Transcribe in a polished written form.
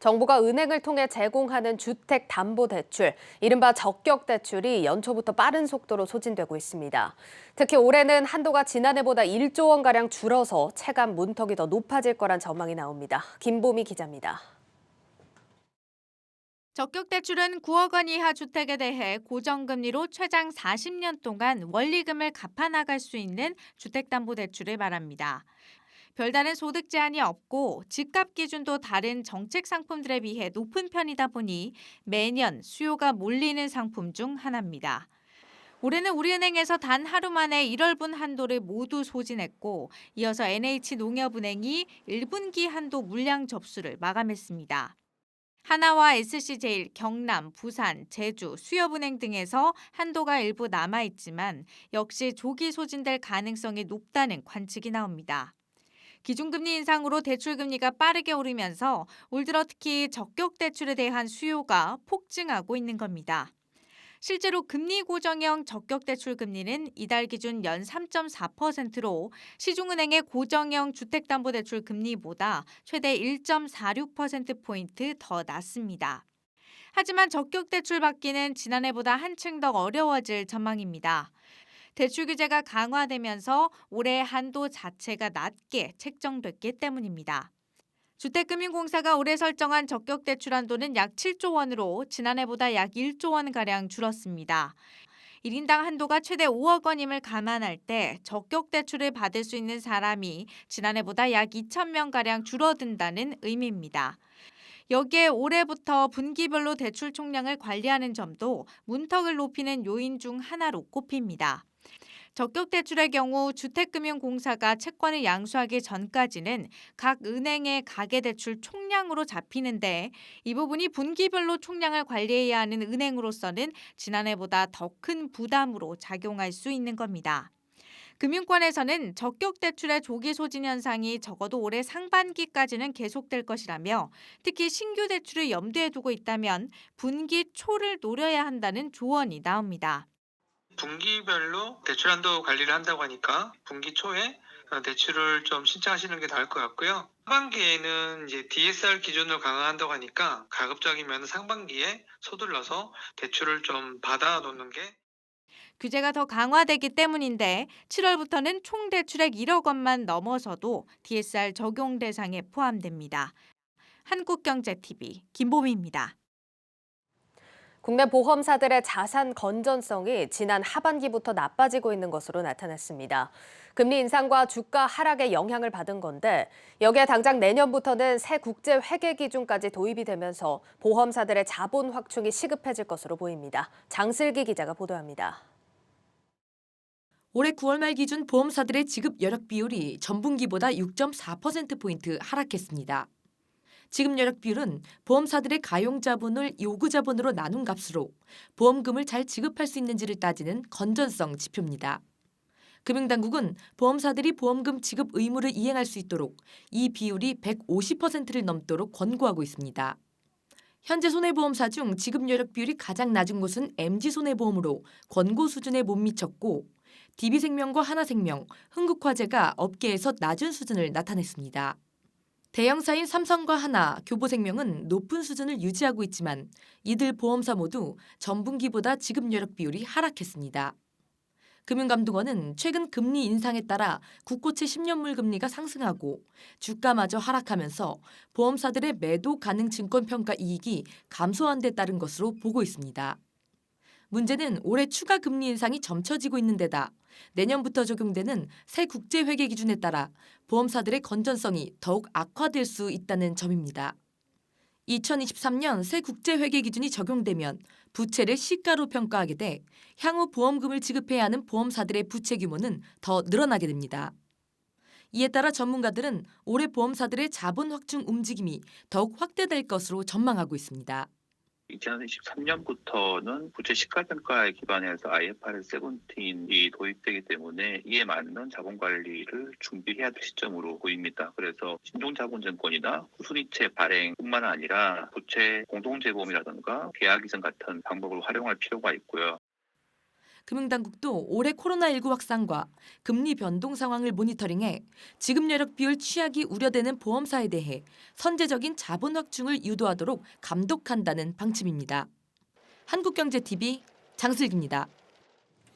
정부가 은행을 통해 제공하는 주택담보대출, 이른바 적격대출이 연초부터 빠른 속도로 소진되고 있습니다. 특히 올해는 한도가 지난해보다 1조 원가량 줄어서 체감 문턱이 더 높아질 거란 전망이 나옵니다. 김보미 기자입니다. 적격대출은 9억 원 이하 주택에 대해 고정금리로 최장 40년 동안 원리금을 갚아나갈 수 있는 주택담보대출을 말합니다. 별다른 소득 제한이 없고 집값 기준도 다른 정책 상품들에 비해 높은 편이다 보니 매년 수요가 몰리는 상품 중 하나입니다. 올해는 우리은행에서 단 하루 만에 1월분 한도를 모두 소진했고, 이어서 NH농협은행이 1분기 한도 물량 접수를 마감했습니다. 하나와 SC제일, 경남, 부산, 제주, 수협은행 등에서 한도가 일부 남아있지만 역시 조기 소진될 가능성이 높다는 관측이 나옵니다. 기준금리 인상으로 대출금리가 빠르게 오르면서 올 들어 특히 적격대출에 대한 수요가 폭증하고 있는 겁니다. 실제로 금리 고정형 적격대출 금리는 이달 기준 연 3.4%로 시중은행의 고정형 주택담보대출 금리보다 최대 1.46%포인트 더 낮습니다. 하지만 적격대출 받기는 지난해보다 한층 더 어려워질 전망입니다. 대출 규제가 강화되면서 올해 한도 자체가 낮게 책정됐기 때문입니다. 주택금융공사가 올해 설정한 적격대출 한도는 약 7조 원으로 지난해보다 약 1조 원가량 줄었습니다. 1인당 한도가 최대 5억 원임을 감안할 때 적격대출을 받을 수 있는 사람이 지난해보다 약 2천 명가량 줄어든다는 의미입니다. 여기에 올해부터 분기별로 대출 총량을 관리하는 점도 문턱을 높이는 요인 중 하나로 꼽힙니다. 적격대출의 경우 주택금융공사가 채권을 양수하기 전까지는 각 은행의 가계대출 총량으로 잡히는데, 이 부분이 분기별로 총량을 관리해야 하는 은행으로서는 지난해보다 더 큰 부담으로 작용할 수 있는 겁니다. 금융권에서는 적격대출의 조기 소진 현상이 적어도 올해 상반기까지는 계속될 것이라며, 특히 신규 대출을 염두에 두고 있다면 분기 초를 노려야 한다는 조언이 나옵니다. 분기별로 대출 한도 관리를 한다고 하니까 분기 초에 대출을 좀 신청하시는 게 나을 것 같고요. 하반기에는 이제 DSR 기준을 강화한다고 하니까 가급적이면 상반기에 서둘러서 대출을 좀 받아 놓는 게. 규제가 더 강화되기 때문인데 7월부터는 총 대출액 1억 원만 넘어서도 DSR 적용 대상에 포함됩니다. 한국경제TV 김보미입니다. 국내 보험사들의 자산 건전성이 지난 하반기부터 나빠지고 있는 것으로 나타났습니다. 금리 인상과 주가 하락에 영향을 받은 건데, 여기에 당장 내년부터는 새 국제 회계 기준까지 도입이 되면서 보험사들의 자본 확충이 시급해질 것으로 보입니다. 장슬기 기자가 보도합니다. 올해 9월 말 기준 보험사들의 지급 여력 비율이 전분기보다 6.4%포인트 하락했습니다. 지급 여력 비율은 보험사들의 가용 자본을 요구 자본으로 나눈 값으로 보험금을 잘 지급할 수 있는지를 따지는 건전성 지표입니다. 금융당국은 보험사들이 보험금 지급 의무를 이행할 수 있도록 이 비율이 150%를 넘도록 권고하고 있습니다. 현재 손해보험사 중 지급 여력 비율이 가장 낮은 곳은 MG손해보험으로 권고 수준에 못 미쳤고, DB생명과 하나생명, 흥국화재가 업계에서 낮은 수준을 나타냈습니다. 대형사인 삼성과 하나, 교보생명은 높은 수준을 유지하고 있지만 이들 보험사 모두 전분기보다 지급 여력 비율이 하락했습니다. 금융감독원은 최근 금리 인상에 따라 국고채 10년물 금리가 상승하고 주가마저 하락하면서 보험사들의 매도 가능 증권평가 이익이 감소한 데 따른 것으로 보고 있습니다. 문제는 올해 추가 금리 인상이 점쳐지고 있는 데다 내년부터 적용되는 새 국제회계 기준에 따라 보험사들의 건전성이 더욱 악화될 수 있다는 점입니다. 2023년 새 국제회계 기준이 적용되면 부채를 시가로 평가하게 돼 향후 보험금을 지급해야 하는 보험사들의 부채 규모는 더 늘어나게 됩니다. 이에 따라 전문가들은 올해 보험사들의 자본 확충 움직임이 더욱 확대될 것으로 전망하고 있습니다. 2023년부터는 부채 시가평가에 기반해서 IFRS 17이 도입되기 때문에 이에 맞는 자본관리를 준비해야 될 시점으로 보입니다. 그래서 신종자본증권이나 후순위채 발행뿐만 아니라 부채 공동재보험이라든가 계약 이전 같은 방법을 활용할 필요가 있고요. 금융당국도 올해 코로나19 확산과 금리 변동 상황을 모니터링해 지급 여력 비율 취약이 우려되는 보험사에 대해 선제적인 자본 확충을 유도하도록 감독한다는 방침입니다. 한국경제TV 장슬기입니다.